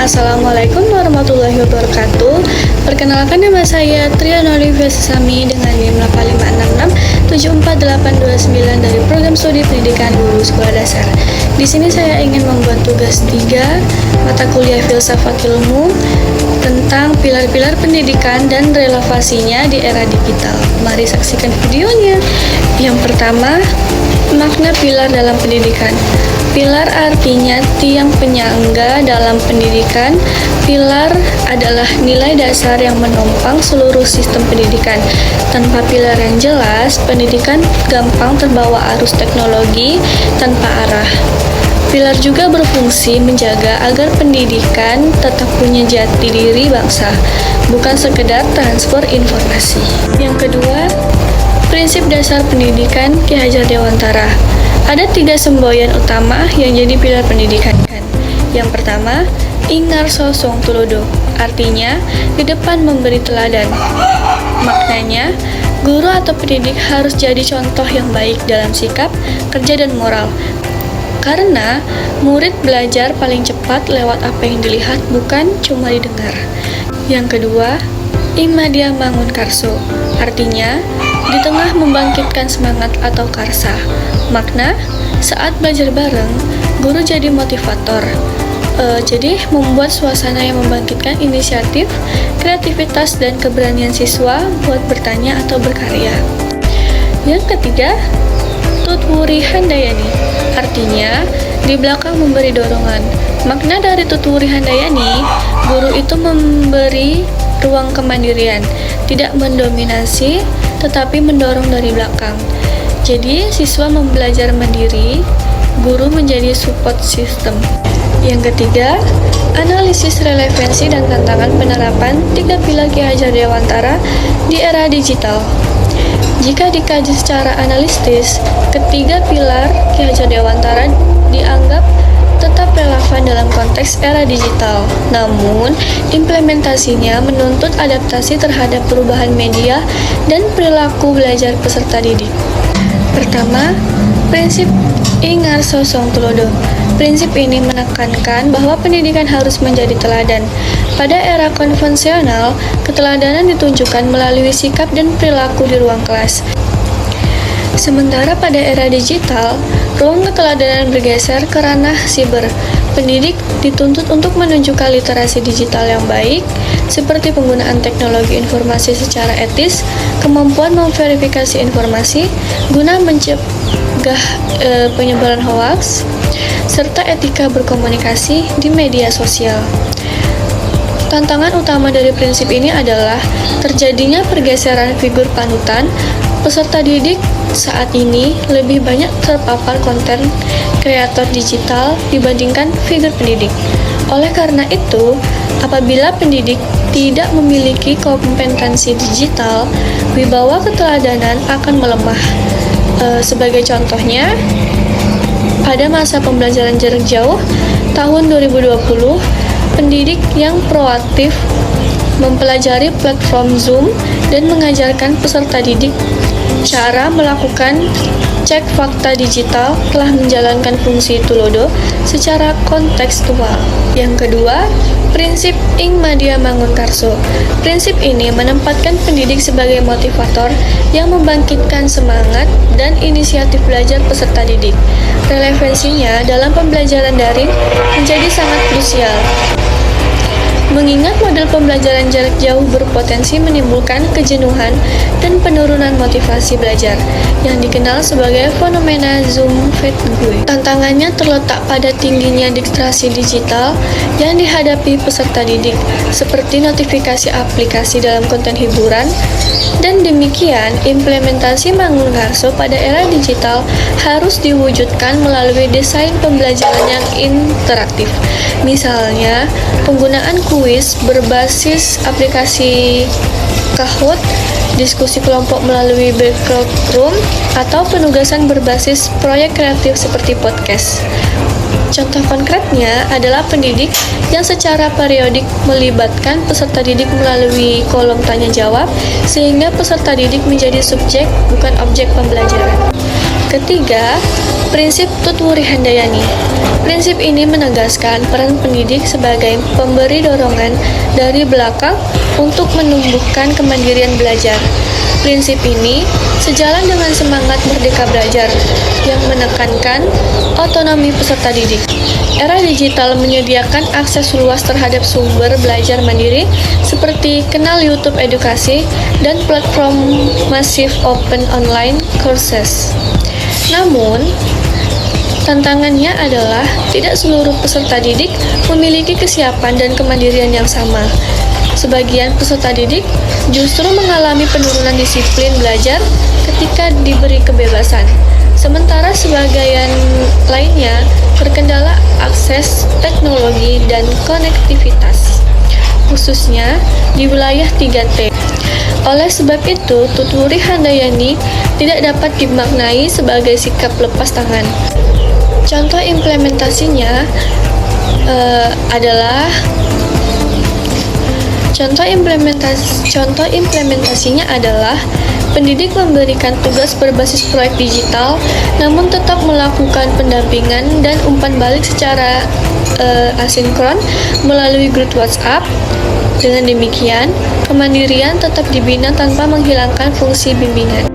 Assalamualaikum warahmatullahi wabarakatuh. Perkenalkan, nama saya Triana Olivia Sesami dengan NIM 85667489 dari Program Studi Pendidikan Guru Sekolah Dasar. Di sini saya ingin membuat tugas 3 mata kuliah Filsafat Ilmu tentang pilar-pilar pendidikan dan relevasinya di era digital. Mari saksikan videonya. Yang pertama, makna pilar dalam pendidikan. Pilar artinya tiang penyangga dalam pendidikan. Pilar adalah nilai dasar yang menopang seluruh sistem pendidikan. Tanpa pilar yang jelas, pendidikan gampang terbawa arus teknologi tanpa arah. Pilar juga berfungsi menjaga agar pendidikan tetap punya jati diri bangsa, bukan sekedar transfer informasi. Yang kedua, prinsip dasar pendidikan Ki Hajar Dewantara. Ada 3 semboyan utama yang jadi pilar pendidikan. Yang pertama, Ingar Sosong Tulodo, artinya di depan memberi teladan. Maknanya, guru atau pendidik harus jadi contoh yang baik dalam sikap, kerja, dan moral. Karena murid belajar paling cepat lewat apa yang dilihat, bukan cuma didengar. Yang kedua, Ing Madya Mangun Karso, artinya di tengah membangkitkan semangat atau karsa. Makna, saat belajar bareng, guru jadi motivator. Jadi membuat suasana yang membangkitkan inisiatif, kreativitas, dan keberanian siswa buat bertanya atau berkarya. Yang ketiga, Tutwuri Handayani, artinya di belakang memberi dorongan. Makna dari Tutwuri Handayani, guru itu memberi ruang kemandirian, tidak mendominasi, tetapi mendorong dari belakang. Jadi, siswa membelajar mandiri, guru menjadi support system. Yang ketiga, analisis relevansi dan tantangan penerapan 3 pilar Ki Hajar Dewantara di era digital. Jika dikaji secara analitis, ketiga pilar Ki Hajar Dewantara dianggap tetap relevan dalam konteks era digital. Namun, implementasinya menuntut adaptasi terhadap perubahan media dan perilaku belajar peserta didik. Pertama, prinsip Ingar Sosong Tulodo. Prinsip ini menekankan bahwa pendidikan harus menjadi teladan. Pada era konvensional, keteladanan ditunjukkan melalui sikap dan perilaku di ruang kelas. Sementara pada era digital, ruang keteladanan bergeser ke ranah siber. Pendidik dituntut untuk menunjukkan literasi digital yang baik, seperti penggunaan teknologi informasi secara etis, kemampuan memverifikasi informasi, guna mencegah penyebaran hoaks, serta etika berkomunikasi di media sosial. Tantangan utama dari prinsip ini adalah terjadinya pergeseran figur panutan. Peserta didik saat ini lebih banyak terpapar konten kreator digital dibandingkan figur pendidik. Oleh karena itu, apabila pendidik tidak memiliki kompetensi digital, wibawa keteladanan akan melemah. Sebagai contohnya, pada masa pembelajaran jarak jauh tahun 2020, pendidik yang proaktif mempelajari platform Zoom dan mengajarkan peserta didik cara melakukan cek fakta digital telah menjalankan fungsi Tulodo secara kontekstual. Yang kedua, prinsip Ing Madya Mangun Karso. Prinsip ini menempatkan pendidik sebagai motivator yang membangkitkan semangat dan inisiatif belajar peserta didik. Relevansinya dalam pembelajaran daring menjadi sangat krusial. Mengingat model pembelajaran jarak jauh berpotensi menimbulkan kejenuhan dan penurunan motivasi belajar, yang dikenal sebagai fenomena Zoom fatigue. Tantangannya terletak pada tingginya distraksi digital yang dihadapi peserta didik, seperti notifikasi aplikasi dalam konten hiburan, dan demikian implementasi Mangun Karso pada era digital harus diwujudkan melalui desain pembelajaran yang interaktif. Misalnya, penggunaan kuis berbasis aplikasi Kahoot, diskusi kelompok melalui breakout room, atau penugasan berbasis proyek kreatif seperti podcast. Contoh konkretnya adalah pendidik yang secara periodik melibatkan peserta didik melalui kolom tanya jawab, sehingga peserta didik menjadi subjek bukan objek pembelajaran. Ketiga, prinsip Tutwuri Handayani. Prinsip ini menegaskan peran pendidik sebagai pemberi dorongan dari belakang untuk menumbuhkan kemandirian belajar. Prinsip ini sejalan dengan semangat Merdeka Belajar yang menekankan otonomi peserta didik. Era digital menyediakan akses luas terhadap sumber belajar mandiri seperti Kenal YouTube Edukasi dan platform Massive Open Online Courses. Namun, tantangannya adalah tidak seluruh peserta didik memiliki kesiapan dan kemandirian yang sama. Sebagian peserta didik justru mengalami penurunan disiplin belajar ketika diberi kebebasan, sementara sebagian lainnya terkendala akses teknologi dan konektivitas, khususnya di wilayah 3T. Oleh sebab itu, Tutwuri Handayani tidak dapat dimaknai sebagai sikap lepas tangan. Contoh implementasinya adalah pendidik memberikan tugas berbasis proyek digital, namun tetap melakukan pendampingan dan umpan balik secara asinkron melalui grup WhatsApp. Dengan demikian, kemandirian tetap dibina tanpa menghilangkan fungsi bimbingan.